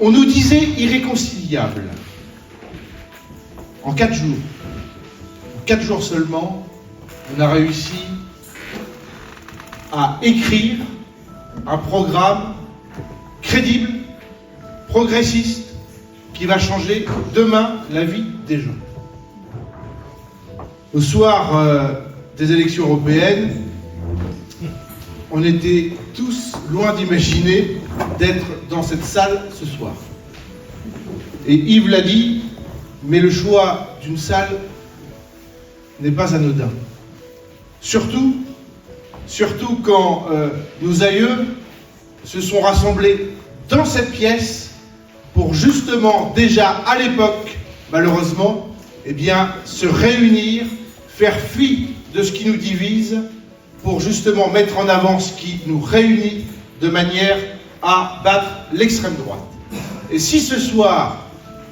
On nous disait irréconciliables. En 4 jours, en 4 jours seulement, on a réussi à écrire un programme crédible, progressiste, qui va changer demain la vie des gens. Au soir des élections européennes, on était tous loin d'imaginer d'être dans cette salle ce soir. Et Yves l'a dit, mais le choix d'une salle n'est pas anodin. Surtout quand nos aïeux se sont rassemblés dans cette pièce pour justement, déjà à l'époque, malheureusement, eh bien, se réunir, faire fi de ce qui nous divise, pour justement mettre en avant ce qui nous réunit de manière à battre l'extrême droite. Et si ce soir,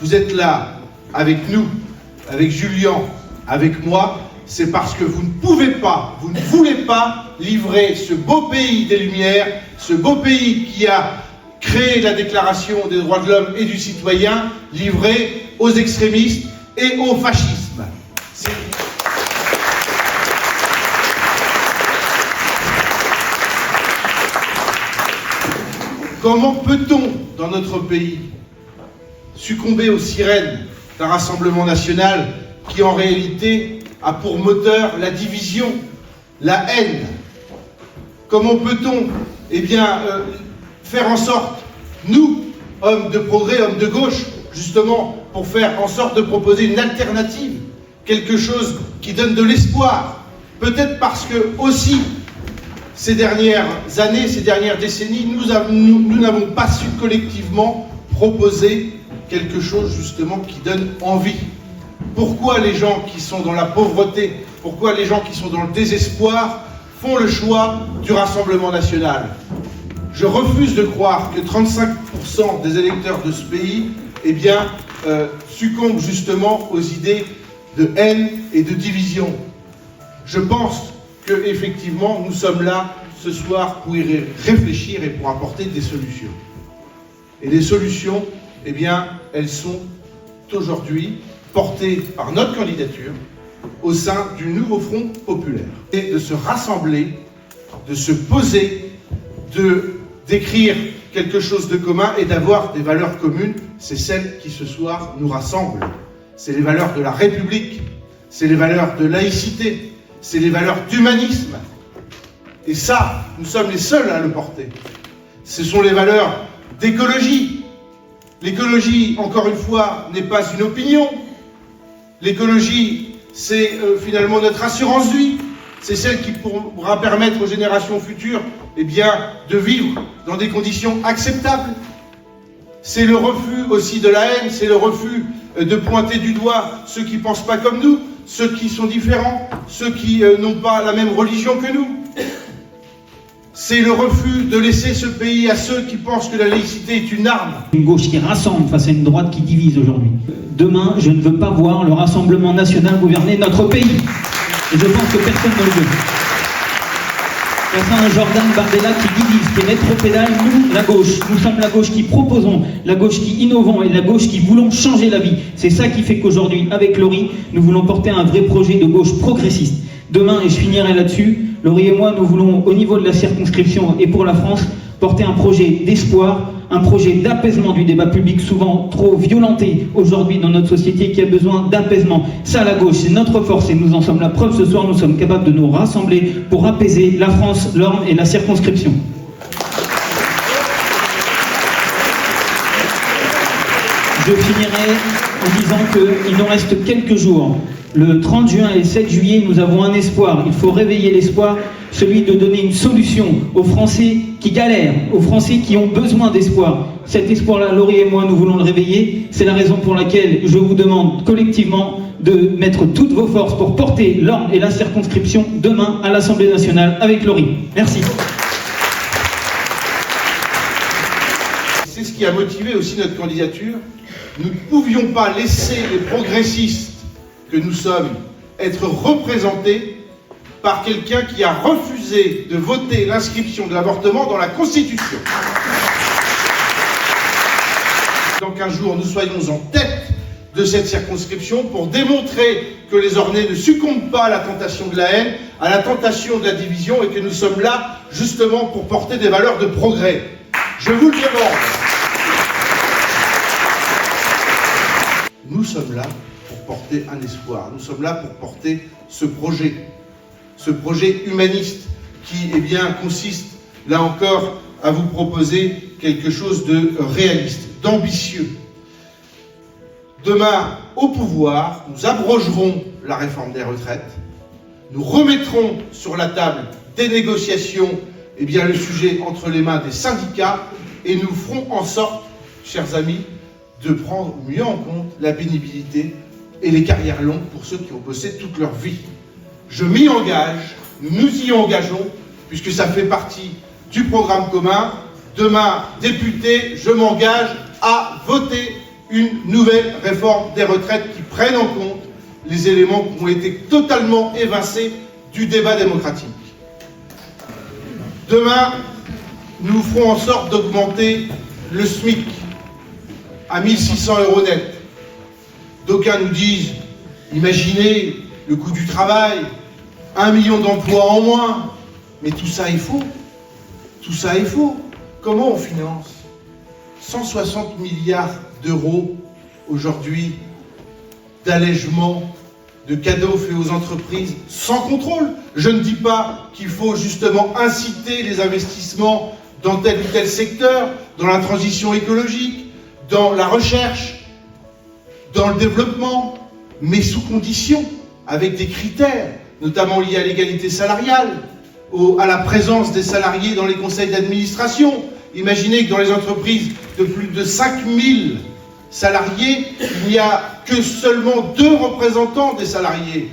vous êtes là avec nous, avec Julien, avec moi, c'est parce que vous ne pouvez pas, vous ne voulez pas livrer ce beau pays des Lumières, ce beau pays qui a créé la Déclaration des droits de l'homme et du citoyen, livré aux extrémistes et au fascisme. Comment peut-on, dans notre pays, succomber aux sirènes d'un Rassemblement national qui, en réalité, a pour moteur la division, la haine? Comment peut-on, faire en sorte, nous, hommes de progrès, hommes de gauche, justement, pour faire en sorte de proposer une alternative, quelque chose qui donne de l'espoir, peut-être parce que, aussi, ces dernières années, ces dernières décennies, nous n'avons pas su collectivement proposer quelque chose justement qui donne envie. Pourquoi les gens qui sont dans la pauvreté, pourquoi les gens qui sont dans le désespoir font le choix du Rassemblement national? Je refuse de croire que 35% des électeurs de ce pays succombent justement aux idées de haine et de division. Je pense qu'effectivement, nous sommes là ce soir pour y réfléchir et pour apporter des solutions. Et les solutions, elles sont aujourd'hui portées par notre candidature au sein du nouveau Front populaire. Et de se rassembler, de se poser, d'écrire quelque chose de commun et d'avoir des valeurs communes, c'est celles qui ce soir nous rassemblent. C'est les valeurs de la République, c'est les valeurs de laïcité, c'est les valeurs d'humanisme. Et ça, nous sommes les seuls à le porter. Ce sont les valeurs d'écologie. L'écologie, encore une fois, n'est pas une opinion. L'écologie, c'est finalement notre assurance vie. C'est celle qui pourra permettre aux générations futures de vivre dans des conditions acceptables. C'est le refus aussi de la haine, c'est le refus de pointer du doigt ceux qui ne pensent pas comme nous, ceux qui sont différents, ceux qui n'ont pas la même religion que nous. C'est le refus de laisser ce pays à ceux qui pensent que la laïcité est une arme. Une gauche qui rassemble face à une droite qui divise aujourd'hui. Demain, je ne veux pas voir le Rassemblement national gouverner notre pays. Et je pense que personne ne le veut. Face à un Jordan Bardella qui divise, qui rétropédale, nous, la gauche. Nous sommes la gauche qui proposons, la gauche qui innovons et la gauche qui voulons changer la vie. C'est ça qui fait qu'aujourd'hui, avec Laurie, nous voulons porter un vrai projet de gauche progressiste. Demain, et je finirai là-dessus, Laurie et moi, nous voulons, au niveau de la circonscription et pour la France, porter un projet d'espoir, un projet d'apaisement du débat public, souvent trop violenté aujourd'hui dans notre société, qui a besoin d'apaisement. Ça, la gauche, c'est notre force et nous en sommes la preuve ce soir. Nous sommes capables de nous rassembler pour apaiser la France, l'Orne et la circonscription. Je finirai en disant qu'il nous reste quelques jours. Le 30 juin et le 7 juillet, nous avons un espoir. Il faut réveiller l'espoir, celui de donner une solution aux Français qui galèrent, aux Français qui ont besoin d'espoir. Cet espoir-là, Laurie et moi, nous voulons le réveiller. C'est la raison pour laquelle je vous demande collectivement de mettre toutes vos forces pour porter l'Orne et la circonscription demain à l'Assemblée nationale avec Laurie. Merci. C'est ce qui a motivé aussi notre candidature. Nous ne pouvions pas laisser les progressistes que nous sommes être représentés par quelqu'un qui a refusé de voter l'inscription de l'avortement dans la Constitution. 15 jours, nous soyons en tête de cette circonscription pour démontrer que les Ornais ne succombent pas à la tentation de la haine, à la tentation de la division, et que nous sommes là justement pour porter des valeurs de progrès. Je vous le demande. Nous sommes là pour porter un espoir, nous sommes là pour porter ce projet humaniste qui, eh bien, consiste, là encore, à vous proposer quelque chose de réaliste, d'ambitieux. Demain, au pouvoir, nous abrogerons la réforme des retraites, nous remettrons sur la table des négociations, eh bien, le sujet entre les mains des syndicats, et nous ferons en sorte, chers amis, de prendre mieux en compte la pénibilité et les carrières longues pour ceux qui ont bossé toute leur vie. Je m'y engage, nous y engageons, puisque ça fait partie du programme commun. Demain, député, je m'engage à voter une nouvelle réforme des retraites qui prenne en compte les éléments qui ont été totalement évincés du débat démocratique. Demain, nous ferons en sorte d'augmenter le SMIC à 1 600 € net. D'aucuns nous disent, imaginez le coût du travail, 1 million d'emplois en moins. Mais tout ça est faux. Tout ça est faux. Comment on finance 160 milliards d'euros aujourd'hui d'allègement, de cadeaux faits aux entreprises sans contrôle. Je ne dis pas qu'il faut justement inciter les investissements dans tel ou tel secteur, dans la transition écologique, dans la recherche, dans le développement, mais sous condition, avec des critères, notamment liés à l'égalité salariale, à la présence des salariés dans les conseils d'administration. Imaginez que dans les entreprises de plus de 5000 salariés, il n'y a que seulement 2 représentants des salariés.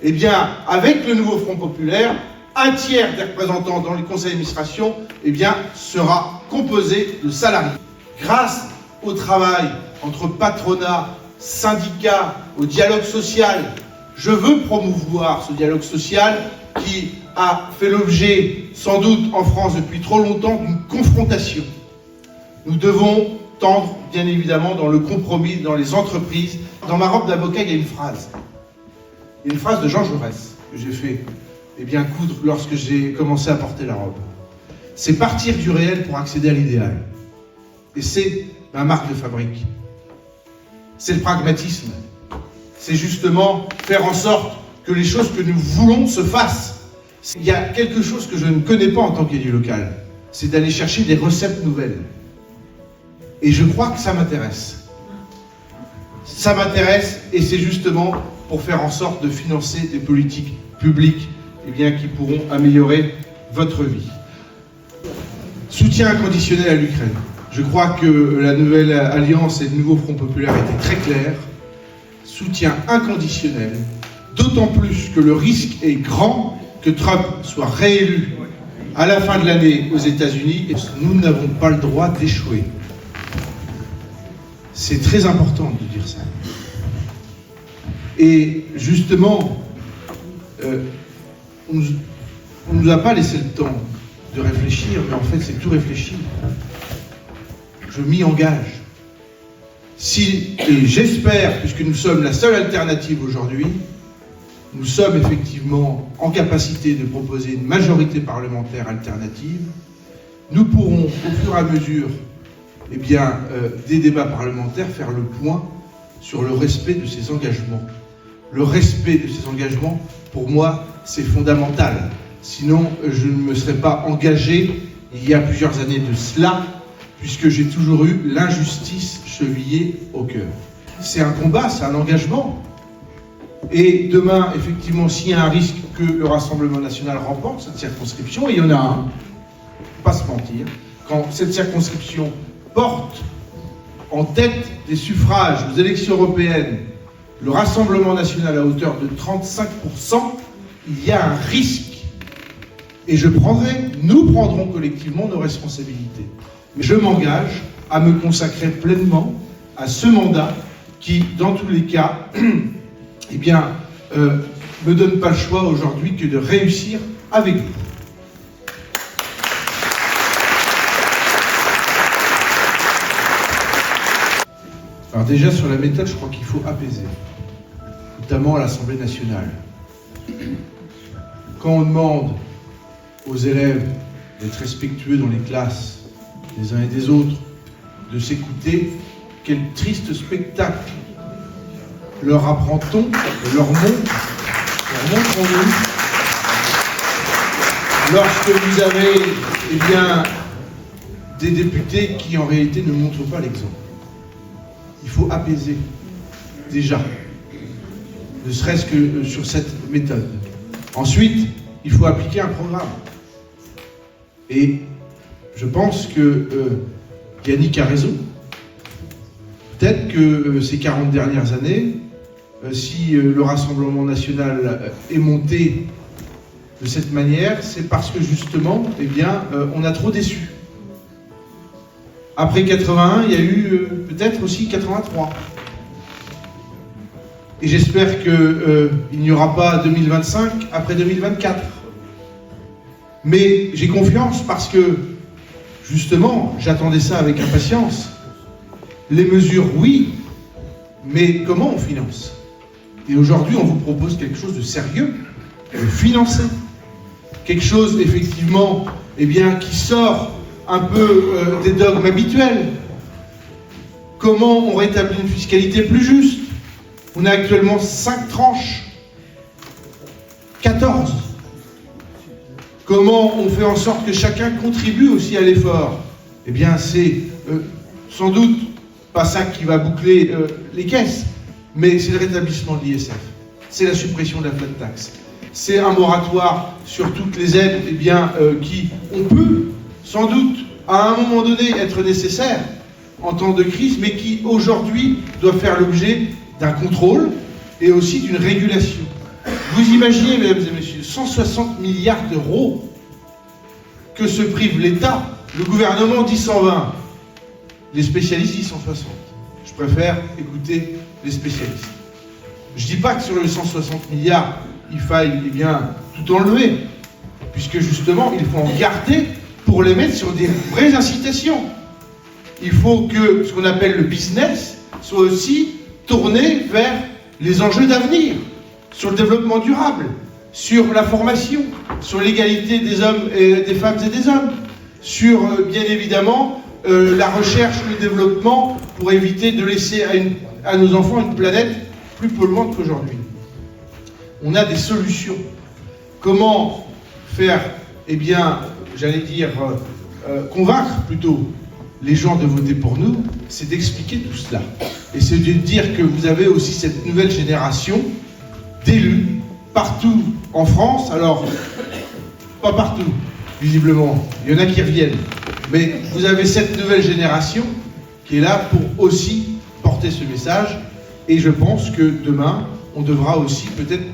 Eh bien, avec le nouveau Front populaire, un tiers des représentants dans les conseils d'administration, eh bien, sera composé de salariés. Grâce au travail entre patronat, syndicats, au dialogue social, je veux promouvoir ce dialogue social qui a fait l'objet, sans doute en France depuis trop longtemps, d'une confrontation. Nous devons tendre, bien évidemment, dans le compromis, dans les entreprises. Dans ma robe d'avocat, il y a une phrase. Il y a une phrase de Jean Jaurès que j'ai fait coudre lorsque j'ai commencé à porter la robe. C'est partir du réel pour accéder à l'idéal. Et c'est ma marque de fabrique. C'est le pragmatisme. C'est justement faire en sorte que les choses que nous voulons se fassent. Il y a quelque chose que je ne connais pas en tant qu'élu local, c'est d'aller chercher des recettes nouvelles. Et je crois que ça m'intéresse. Ça m'intéresse, et c'est justement pour faire en sorte de financer des politiques publiques qui pourront améliorer votre vie. Soutien inconditionnel à l'Ukraine. Je crois que la nouvelle alliance et le nouveau Front populaire étaient très clairs. Soutien inconditionnel, d'autant plus que le risque est grand que Trump soit réélu à la fin de l'année aux États-Unis. Nous n'avons pas le droit d'échouer. C'est très important de dire ça. Et justement, on ne nous a pas laissé le temps de réfléchir, mais en fait c'est tout réfléchi. Je m'y engage. Et j'espère, puisque nous sommes la seule alternative aujourd'hui, nous sommes effectivement en capacité de proposer une majorité parlementaire alternative. Nous pourrons, au fur et à mesure des débats parlementaires, faire le point sur le respect de ces engagements. Le respect de ces engagements, pour moi, c'est fondamental. Sinon, je ne me serais pas engagé il y a plusieurs années de cela, puisque j'ai toujours eu l'injustice chevillée au cœur. C'est un combat, c'est un engagement. Et demain, effectivement, s'il y a un risque que le Rassemblement national remporte cette circonscription, et il y en a un, faut pas se mentir, quand cette circonscription porte en tête des suffrages aux élections européennes le Rassemblement national à hauteur de 35%, il y a un risque. Et nous prendrons collectivement nos responsabilités. Mais je m'engage à me consacrer pleinement à ce mandat qui, dans tous les cas, me donne pas le choix aujourd'hui que de réussir avec vous. Alors déjà, sur la méthode, je crois qu'il faut apaiser, notamment à l'Assemblée nationale. Quand on demande aux élèves d'être respectueux dans les classes, des uns et des autres, de s'écouter, quel triste spectacle leur apprend-on, leur montrons-nous, lorsque vous avez des députés qui en réalité ne montrent pas l'exemple. Il faut apaiser, déjà, ne serait-ce que sur cette méthode. Ensuite, il faut appliquer un programme. Et je pense que Yannick a raison. Peut-être que ces 40 dernières années, si le Rassemblement national est monté de cette manière, c'est parce que justement, on a trop déçu. Après 81, il y a eu peut-être aussi 83. Et j'espère qu'il n'y aura pas 2025 après 2024. Mais j'ai confiance parce que, justement, j'attendais ça avec impatience. Les mesures, oui, mais comment on finance? Et aujourd'hui, on vous propose quelque chose de sérieux, de financé. Quelque chose, effectivement, qui sort un peu des dogmes habituels. Comment on rétablit une fiscalité plus juste? On a actuellement 5 tranches. 14. Comment on fait en sorte que chacun contribue aussi à l'effort? C'est sans doute pas ça qui va boucler les caisses, mais c'est le rétablissement de l'ISF, c'est la suppression de la flat tax, c'est un moratoire sur toutes les aides qui, on peut sans doute à un moment donné être nécessaires en temps de crise, mais qui aujourd'hui doivent faire l'objet d'un contrôle et aussi d'une régulation. Vous imaginez, mesdames et messieurs, 160 milliards d'euros que se prive l'État. Le gouvernement dit 120. Les spécialistes disent 160. Je préfère écouter les spécialistes. Je ne dis pas que sur les 160 milliards, il faille tout enlever, puisque justement, il faut en garder pour les mettre sur des vraies incitations. Il faut que ce qu'on appelle le business soit aussi tourné vers les enjeux d'avenir, sur le développement durable, sur la formation, sur l'égalité des hommes et des femmes et des hommes, sur bien évidemment la recherche, le développement pour éviter de laisser à nos enfants une planète plus polluante qu'aujourd'hui. On a des solutions. Comment faire, convaincre plutôt les gens de voter pour nous, c'est d'expliquer tout cela. Et c'est de dire que vous avez aussi cette nouvelle génération d'élus partout en France. Alors, pas partout, visiblement. Il y en a qui reviennent. Mais vous avez cette nouvelle génération qui est là pour aussi porter ce message. Et je pense que demain, on devra aussi peut-être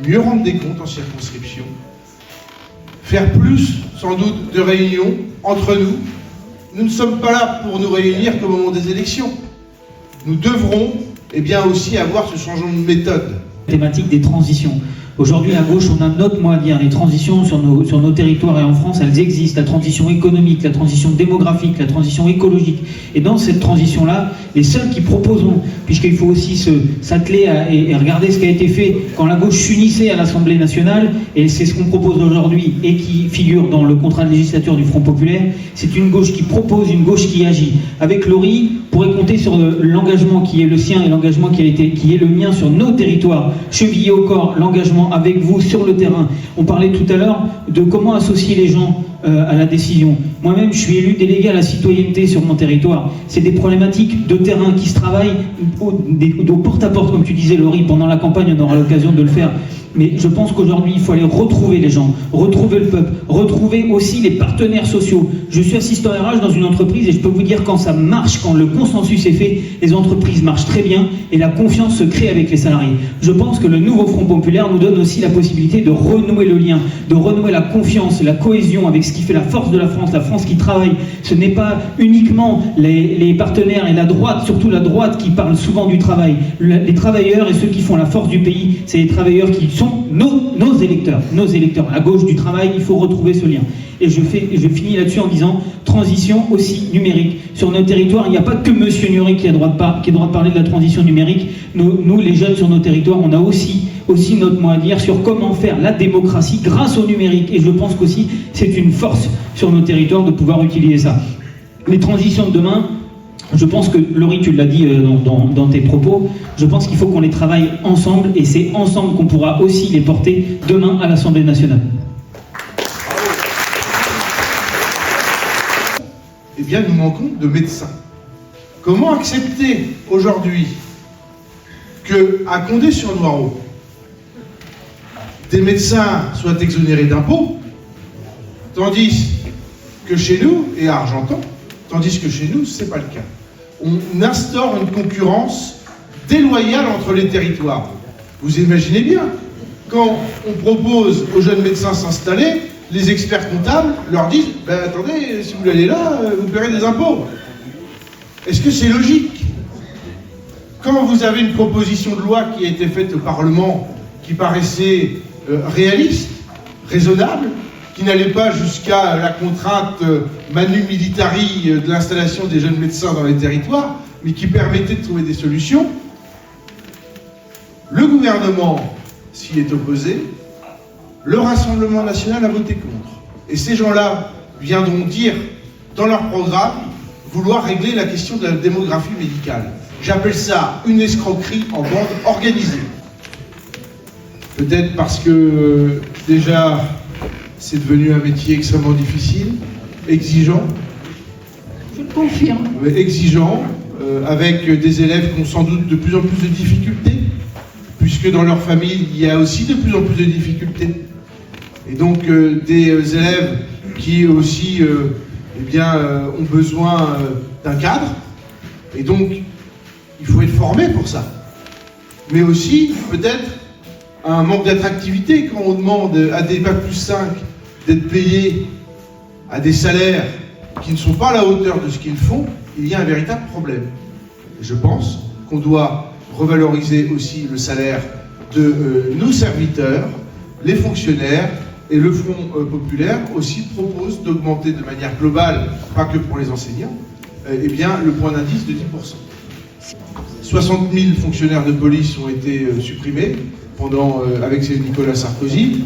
mieux rendre des comptes en circonscription. Faire plus, sans doute, de réunions entre nous. Nous ne sommes pas là pour nous réunir qu'au moment des élections. Nous devrons aussi avoir ce changement de méthode. Thématique des transitions. Aujourd'hui, à gauche, on a notre mot à dire. Les transitions sur nos territoires et en France, elles existent. La transition économique, la transition démographique, la transition écologique. Et dans cette transition-là, les seuls qui proposeront, puisqu'il faut aussi s'atteler et regarder ce qui a été fait quand la gauche s'unissait à l'Assemblée nationale, et c'est ce qu'on propose aujourd'hui et qui figure dans le contrat de législature du Front populaire, c'est une gauche qui propose, une gauche qui agit. Avec Laurie, pourrait compter sur l'engagement qui est le sien et l'engagement qui est le mien sur nos territoires, chevillé au corps, l'engagement avec vous sur le terrain. On parlait tout à l'heure de comment associer les gens à la décision. Moi-même, je suis élu délégué à la citoyenneté sur mon territoire. C'est des problématiques de terrain qui se travaillent au porte-à-porte, comme tu disais, Laurie, pendant la campagne, on aura l'occasion de le faire. Mais je pense qu'aujourd'hui, il faut aller retrouver les gens, retrouver le peuple, retrouver aussi les partenaires sociaux. Je suis assistant RH dans une entreprise et je peux vous dire quand ça marche, quand le consensus est fait, les entreprises marchent très bien et la confiance se crée avec les salariés. Je pense que le nouveau Front populaire nous donne aussi la possibilité de renouer le lien, de renouer la confiance, la cohésion avec ce qui fait la force de la France qui travaille. Ce n'est pas uniquement les partenaires et la droite, surtout la droite qui parle souvent du travail. Les travailleurs et ceux qui font la force du pays, c'est les travailleurs qui sont nos électeurs. La gauche du travail, il faut retrouver ce lien. et je finis là-dessus en disant transition aussi numérique. Sur nos territoires, il n'y a pas que Monsieur Nury qui a droit de parler de la transition numérique. Nous, les jeunes sur nos territoires, on a aussi notre mot à dire sur comment faire la démocratie grâce au numérique. Et je pense qu'aussi, c'est une force sur nos territoires de pouvoir utiliser ça. Les transitions de demain, je pense que, Laurie, tu l'as dit dans tes propos, je pense qu'il faut qu'on les travaille ensemble, et c'est ensemble qu'on pourra aussi les porter demain à l'Assemblée nationale. Eh bien, nous manquons de médecins. Comment accepter aujourd'hui qu'à Condé-sur-Noireau, des médecins soient exonérés d'impôts, tandis que chez nous, et à Argentan, tandis que chez nous, ce n'est pas le cas. On instaure une concurrence déloyale entre les territoires. Vous imaginez bien, quand on propose aux jeunes médecins de s'installer, les experts comptables leur disent « Ben attendez, si vous voulez aller là, vous paierez des impôts ». Est-ce que c'est logique? Quand vous avez une proposition de loi qui a été faite au Parlement, qui paraissait réaliste, raisonnable, qui n'allait pas jusqu'à la contrainte manu militari de l'installation des jeunes médecins dans les territoires, mais qui permettait de trouver des solutions, le gouvernement s'y est opposé, le Rassemblement national a voté contre. Et ces gens-là viendront dire dans leur programme vouloir régler la question de la démographie médicale. J'appelle ça une escroquerie en bande organisée. Peut-être parce que déjà c'est devenu un métier extrêmement difficile, exigeant. Je le confirme. Exigeant, avec des élèves qui ont sans doute de plus en plus de difficultés, puisque dans leur famille, il y a aussi de plus en plus de difficultés. Et donc des élèves qui aussi ont besoin d'un cadre. Et donc, il faut être formé pour ça. Mais aussi, peut-être, un manque d'attractivité quand on demande à des Bac+5 d'être payés à des salaires qui ne sont pas à la hauteur de ce qu'ils font, il y a un véritable problème. Et je pense qu'on doit revaloriser aussi le salaire de nos serviteurs, les fonctionnaires, et le Front populaire aussi propose d'augmenter de manière globale, pas que pour les enseignants, le point d'indice de 10%. 60 000 fonctionnaires de police ont été supprimés avec Nicolas Sarkozy.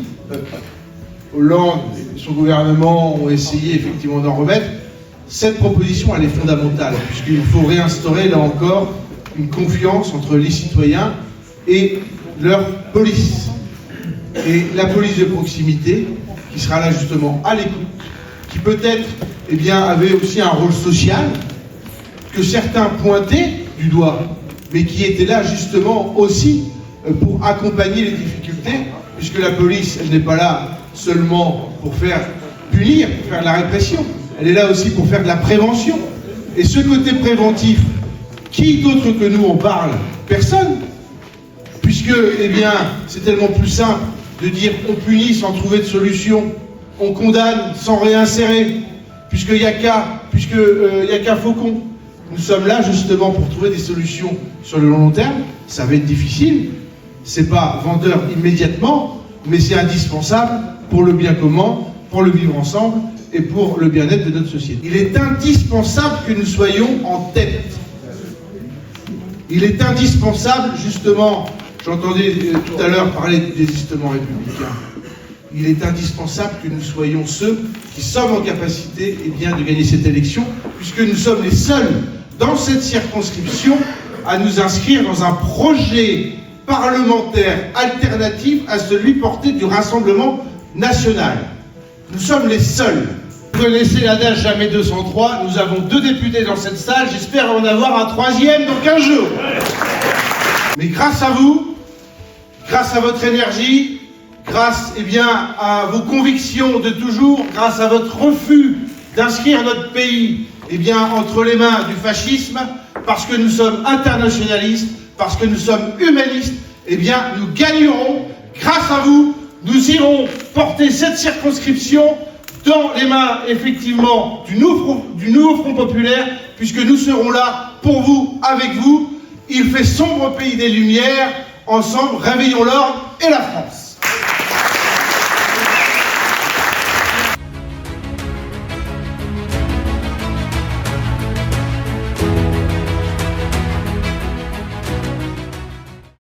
Hollande et son gouvernement ont essayé effectivement d'en remettre. Cette proposition, elle est fondamentale, puisqu'il faut réinstaurer, là encore, une confiance entre les citoyens et leur police. Et la police de proximité, qui sera là justement à l'écoute, qui peut-être avait aussi un rôle social, que certains pointaient du doigt, mais qui était là justement aussi pour accompagner les difficultés, puisque la police, elle n'est pas là seulement pour faire punir, pour faire de la répression, elle est là aussi pour faire de la prévention. Et ce côté préventif, qui d'autre que nous en parle? Personne. Puisque, c'est tellement plus simple de dire on punit sans trouver de solution, on condamne sans réinsérer, puisqu'il n'y a qu'un faucon. Nous sommes là justement pour trouver des solutions sur le long terme. Ça va être difficile, c'est pas vendeur immédiatement, mais c'est indispensable pour le bien commun, pour le vivre ensemble et pour le bien-être de notre société. Il est indispensable que nous soyons en tête. Il est indispensable justement, j'entendais tout à l'heure parler du désistement républicain, il est indispensable que nous soyons ceux qui sommes en capacité de gagner cette élection, puisque nous sommes les seuls dans cette circonscription à nous inscrire dans un projet parlementaire alternatif à celui porté du Rassemblement national. Nous sommes les seuls. Vous connaissez l'adage jamais 203, nous avons 2 députés dans cette salle, j'espère en avoir un 3e dans 15 jours. Mais grâce à vous, grâce à votre énergie, grâce à vos convictions de toujours, grâce à votre refus d'inscrire notre pays entre les mains du fascisme, parce que nous sommes internationalistes, parce que nous sommes humanistes, nous gagnerons. Grâce à vous, nous irons porter cette circonscription dans les mains, effectivement, du nouveau Front populaire, puisque nous serons là pour vous, avec vous. Il fait sombre pays des Lumières. Ensemble, réveillons l'ordre et la France.